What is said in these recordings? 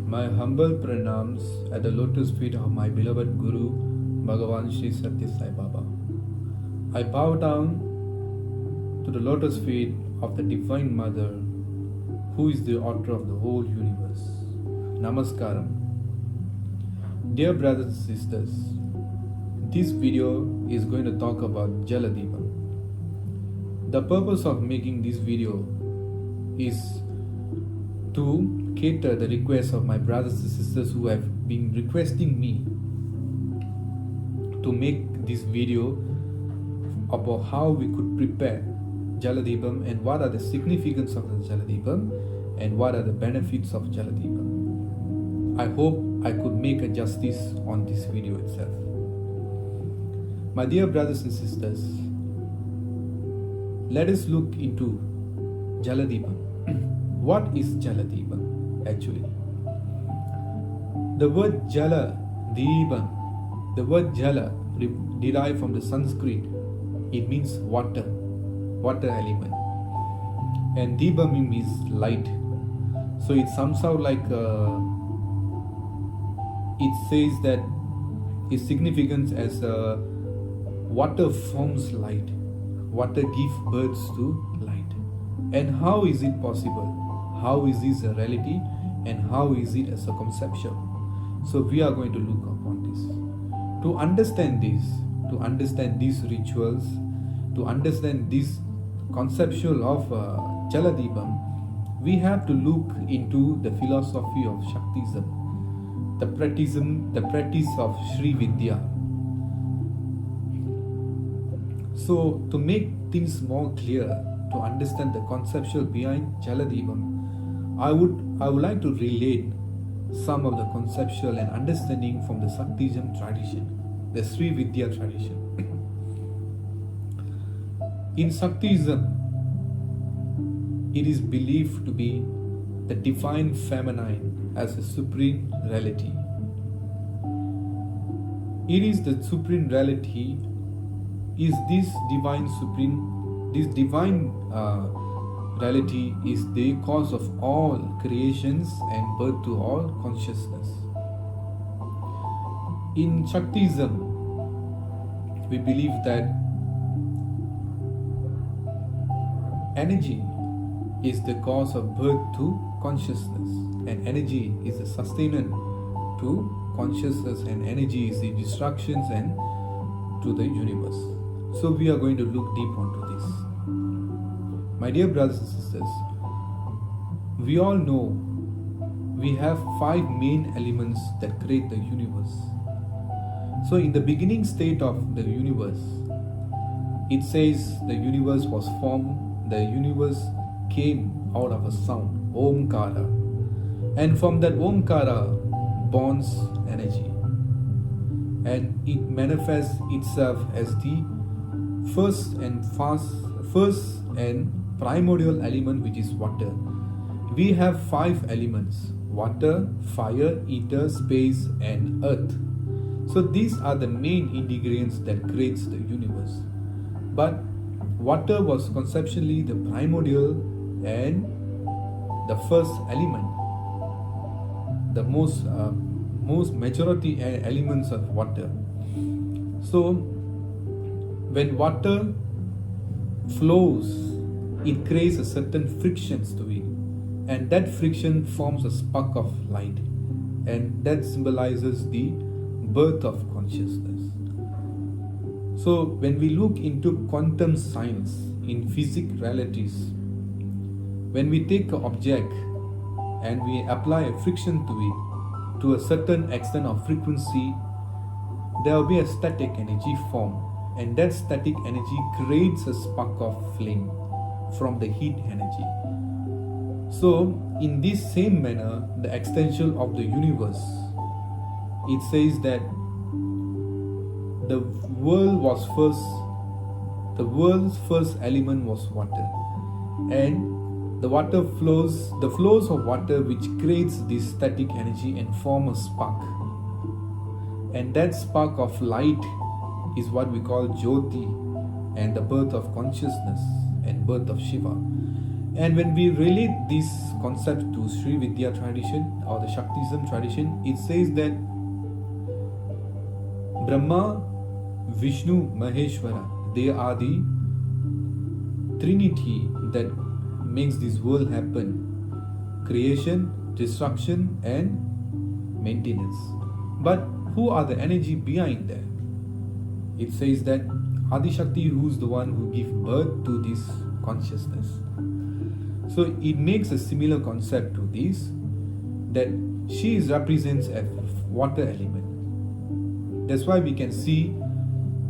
My humble pranams at the lotus feet of my beloved Guru, Bhagavan Sri Satya Sai Baba. I bow down to the lotus feet of the Divine Mother, who is the author of the whole universe. Namaskaram. Dear brothers and sisters, this video is going to talk about Jaladeepam. The purpose of making this video is to cater the requests of my brothers and sisters who have been requesting me to make this video about how we could prepare Jaladeepam and what are the significance of the Jaladeepam and what are the benefits of Jaladeepam. I hope I could make a justice on this video itself. My dear brothers and sisters, let us look into Jaladeepam. What is Jaladeepam actually? The word Jala, Deepam, the word Jala derived from the Sanskrit. It means water element. And Deepam means light. So it somehow like it says that its significance as water forms light. Water gives birth to light. And how is it possible? How is this a reality? And how is it a circumception? So we are going to look upon this. To understand this, to understand these rituals, to understand this conceptual of Jaladeepam, we have to look into the philosophy of Shaktism, the practice of Sri Vidya. So to make things more clear, to understand the conceptual behind Jaladeepam, I would like to relate some of the conceptual and understanding from the Shaktism tradition, the Sri Vidya tradition. In Shaktism, it is believed to be the divine feminine as a supreme reality. It is the supreme reality, is this divine reality is the cause of all creations and birth to all consciousness. In Shaktism, we believe that energy is the cause of birth to consciousness, and energy is the sustainant to consciousness, and energy is the destructions and to the universe. So we are going to look deep onto this. My dear brothers and sisters, we all know we have 5 main elements that create the universe. So in the beginning state of the universe, it says the universe was formed, the universe came out of a sound, Omkara. And from that Omkara bonds energy. And it manifests itself as the first and primordial element, which is water. We have 5 elements: water, fire, ether, space, and earth. So these are the main ingredients that creates the universe. But water was conceptually the primordial and the first element, the most majority elements of water. So when water flows, it creates a certain frictions to it, and that friction forms a spark of light, and that symbolizes the birth of consciousness. So when we look into quantum science in physics realities, when we take an object and we apply a friction to it to a certain extent of frequency, there will be a static energy formed, and that static energy creates a spark of flame from the heat energy. So in this same manner, the extension of the universe, it says that the world's first element was water, and the flows of water which creates this static energy and form a spark, and that spark of light is what we call Jyoti, and the birth of consciousness and birth of Shiva. And when we relate this concept to Sri Vidya tradition or the Shaktism tradition, it says that Brahma, Vishnu, Maheshwara, they are the trinity that makes this world happen: creation, destruction, and maintenance. But who are the energy behind that? It says that Adi Shakti, who's the one who gives birth to this consciousness. So it makes a similar concept to this, that she represents a water element. That's why we can see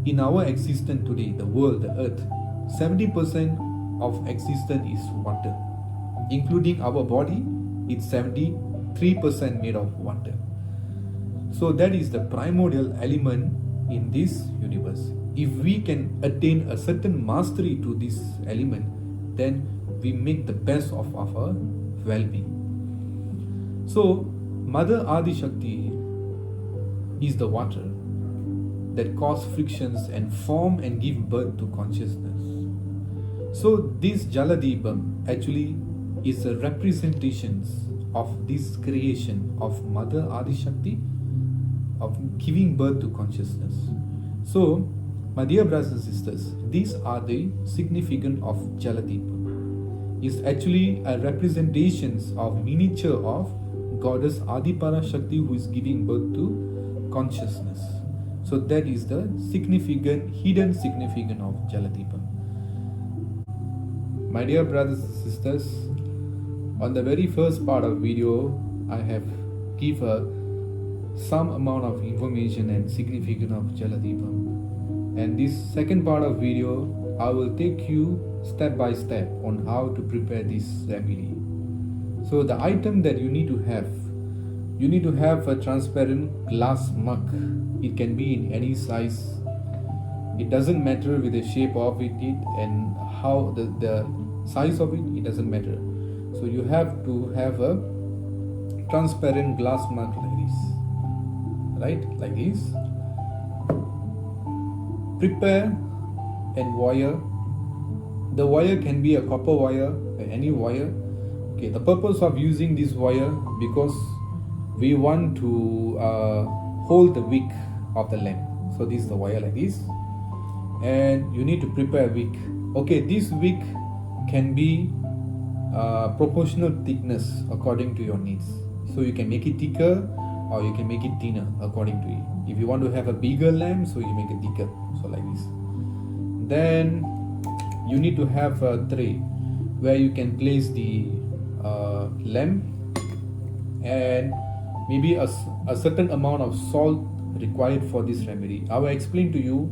in our existence today, the world, the earth, 70% of existence is water. Including our body, it's 73% made of water. So that is the primordial element in this universe. If we can attain a certain mastery to this element, then we make the best of our well-being. So Mother Adi Shakti is the water that cause frictions and form and give birth to consciousness. So this Jaladipam actually is a representation of this creation of Mother Adi Shakti, of giving birth to consciousness. So, my dear brothers and sisters, these are the significance of Jaladipam. It's actually a representation of miniature of Goddess Adipara Shakti, who is giving birth to consciousness. So that is the significant, hidden significance of Jaladipam. My dear brothers and sisters, on the very first part of video, I have given some amount of information and significance of Jaladipam. And this second part of video, I will take you step by step on how to prepare this remedy. So the item that you need to have a transparent glass mug. It can be in any size. It doesn't matter with the shape of it and how the size of it, it doesn't matter. So you have to have a transparent glass mug like this, right? Like this. Prepare and wire. The wire can be a copper wire, any wire. Okay, the purpose of using this wire, because we want to hold the wick of the lamp. So this is the wire like this, and you need to prepare a wick. Okay, this wick can be proportional thickness according to your needs. So you can make it thicker or you can make it thinner according to it. If you want to have a bigger lamp, so you make it thicker, so like this. Then you need to have a tray where you can place the lamp and maybe a certain amount of salt required for this remedy. I will explain to you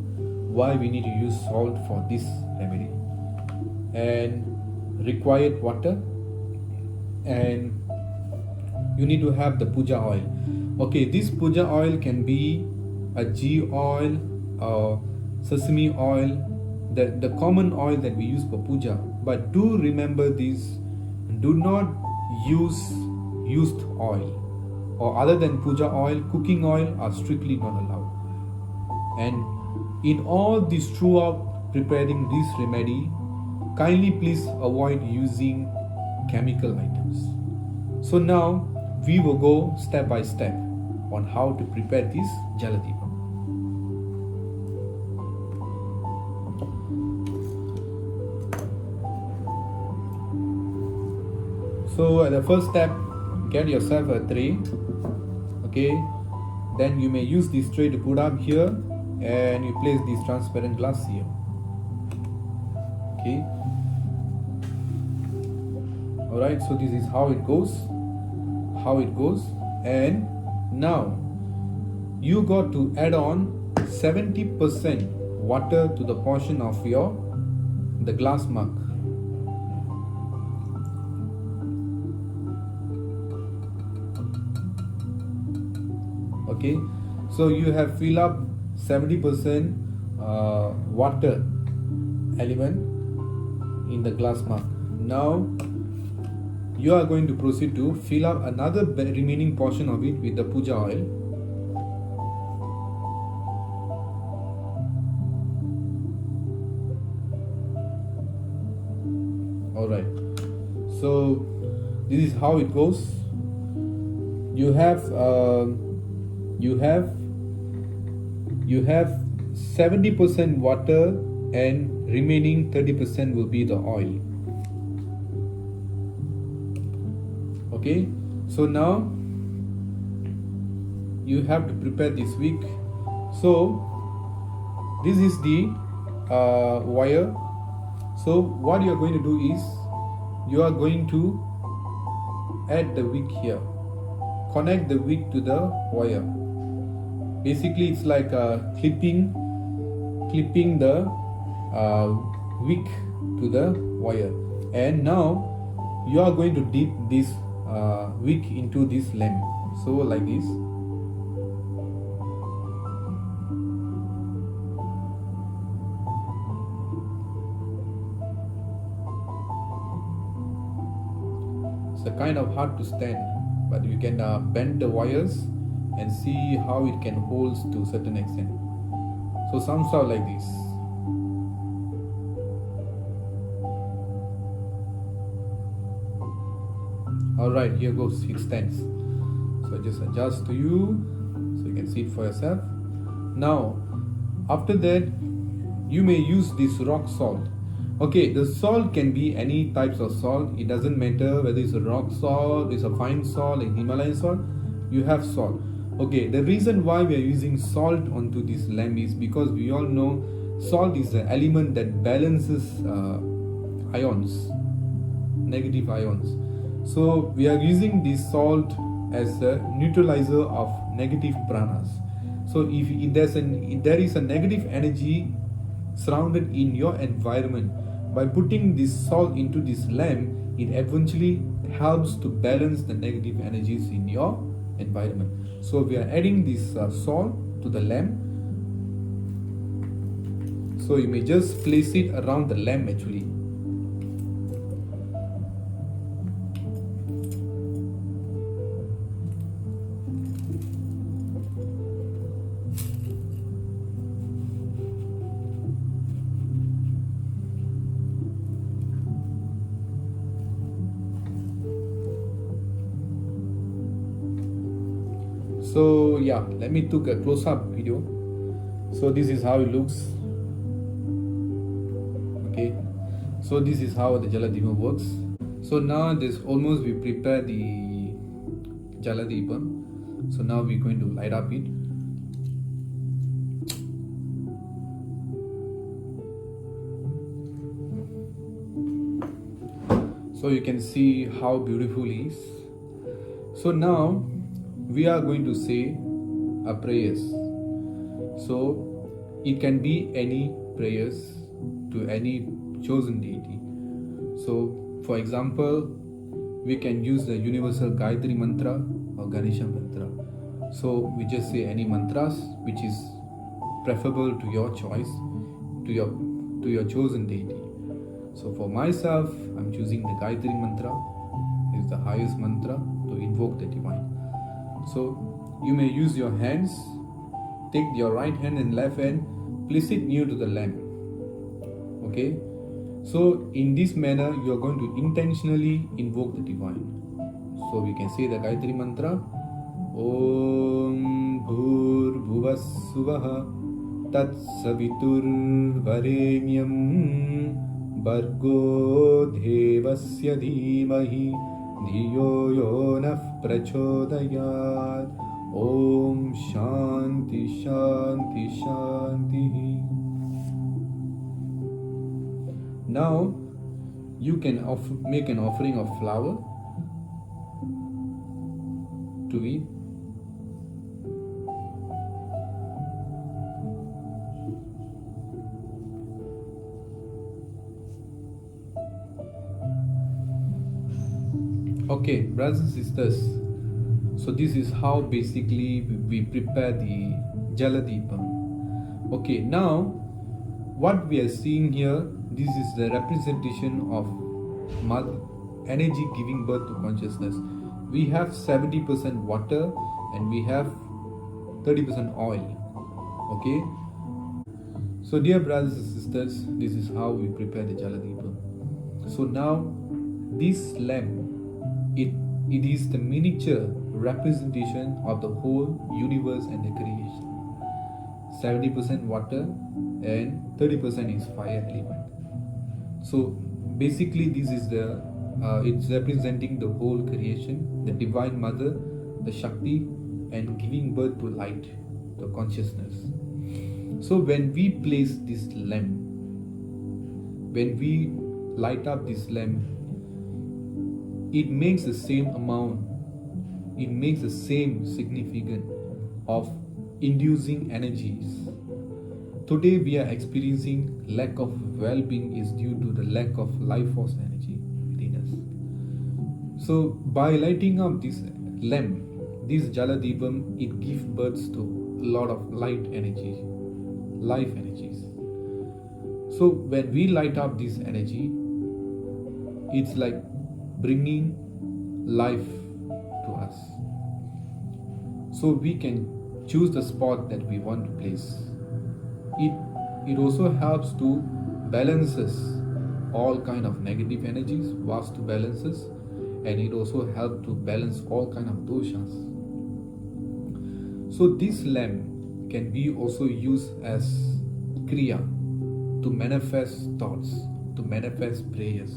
why we need to use salt for this remedy. And required water, and you need to have the puja oil. Okay, this puja oil can be a ghee oil or sesame oil, the common oil that we use for puja. But do remember this, do not use used oil, or other than puja oil, cooking oil are strictly not allowed. And in all this, throughout preparing this remedy, kindly please avoid using chemical items. So now we will go step by step on how to prepare this Jaladipam. So at the first step, get yourself a tray. Okay, then you may use this tray to put up here, and you place this transparent glass here. Okay, alright, so this is how it goes, and now you got to add on 70% water to the portion of the glass mug. Okay, so you have fill up 70% water element in the glass mug. Now you are going to proceed to fill up another remaining portion of it with the puja oil. Alright, So this is how it goes. You have you have you have 70% water and remaining 30% will be the oil. Okay, so now you have to prepare this week. So this is the wire. So what you are going to do is you are going to add the wick here, connect the wick to the wire. Basically it's like clipping the wick to the wire, and now you are going to dip this wick into this lamp. So like this. It's kind of hard to stand, but you can bend the wires and see how it can hold to a certain extent. So some sound like this. Alright, here goes, it stands. So I just adjust to you so you can see it for yourself. Now after that you may use this rock salt. Okay, the salt can be any types of salt. It doesn't matter whether it's a rock salt, it's a fine salt, a Himalayan salt. You have salt. Okay, the reason why we are using salt onto this lamp is because we all know salt is the element that balances ions, negative ions. So we are using this salt as a neutralizer of negative pranas. So if there is a negative energy surrounded in your environment, by putting this salt into this lamp, it eventually helps to balance the negative energies in your environment. So we are adding this salt to the lamp. So you may just place it around the lamp actually. So yeah, let me take a close-up video. So this is how it looks. Okay, so this is how the Jaladeepam works. So now this almost we prepare the Jaladeepam. So now we're going to light up it. So you can see how beautiful it is. So now we are going to say a prayers. So it can be any prayers to any chosen deity. So for example, we can use the universal Gayatri mantra or Ganesha mantra. So we just say any mantras which is preferable to your choice, to your chosen deity. So for myself, I'm choosing the Gayatri mantra. It's the highest mantra to invoke the divine. So you may use your hands, take your right hand and left hand, place it near to the lamp. Okay, so in this manner you are going to intentionally invoke the divine. So we can say the Gayatri mantra. Om Bhur Bhuvas Suvaha Tat Savitur Varenyam Bargo Devasya Dhimahi Dhiyo yo nah prachodayat. Om Shanti Shanti Shanti. Now you can make an offering of flower to it. Okay, brothers and sisters, so this is how basically we prepare the Jaladeepam. Okay, now what we are seeing here, this is the representation of energy giving birth to consciousness. We have 70% water and we have 30% oil. Okay, so dear brothers and sisters, this is how we prepare the Jaladeepam. So now this lamp, it is the miniature representation of the whole universe and the creation. 70% water and 30% is fire element. So basically this is the it's representing the whole creation, the divine mother, the Shakti, and giving birth to light, the consciousness. So when we place this lamp, when we light up this lamp, it makes the same amount, it makes the same significance of inducing energies. Today we are experiencing lack of well-being is due to the lack of life force energy within us. So by lighting up this lamp, this Jaladibam, it gives birth to a lot of light energy, life energies. So when we light up this energy, it's like bringing life to us. So we can choose the spot that we want to place. It also helps to balances all kind of negative energies, vastu balances, and it also helps to balance all kind of doshas. So this lamp can be also used as kriya to manifest thoughts, to manifest prayers,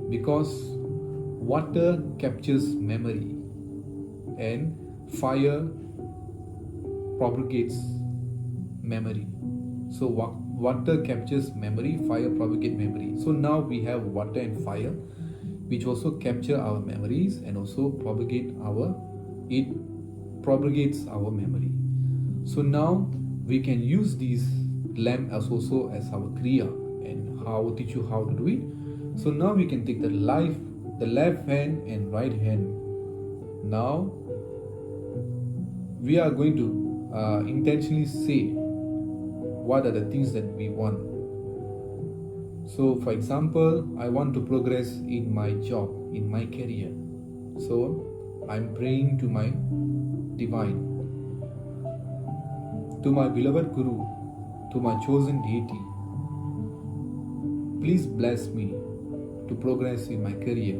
because water captures memory and fire propagates memory. So water captures memory, fire propagates memory. So now we have water and fire, which also capture our memories and also it propagates our memory. So now we can use this lamp as also as our kriya, and how teach you how to do it. So now we can take the left hand and right hand. Now we are going to intentionally say what are the things that we want. So for example, I want to progress in my job, in my career. So I'm praying to my divine, to my beloved Guru, to my chosen deity. Please bless me to progress in my career.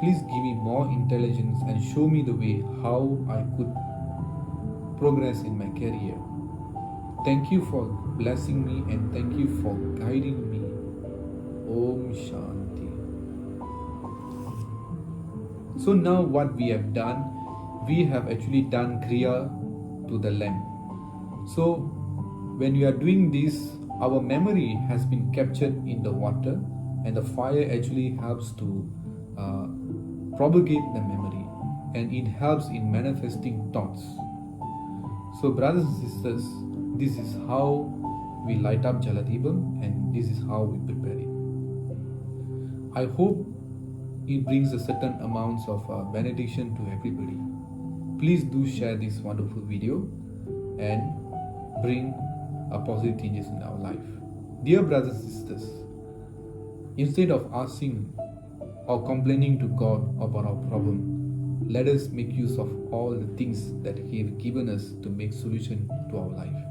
Please give me more intelligence and show me the way how I could progress in my career. Thank you for blessing me and thank you for guiding me. Om Shanti. So now what we have done, we have actually done kriya to the lamp. So when we are doing this, our memory has been captured in the water, and the fire actually helps to propagate the memory, and it helps in manifesting thoughts. So brothers and sisters, this is how we light up Jaladibam, and this is how we prepare it. I hope it brings a certain amounts of benediction to everybody. Please do share this wonderful video and bring positive changes in our life. Dear brothers and sisters, instead of asking or complaining to God about our problem, let us make use of all the things that He has given us to make solution to our life.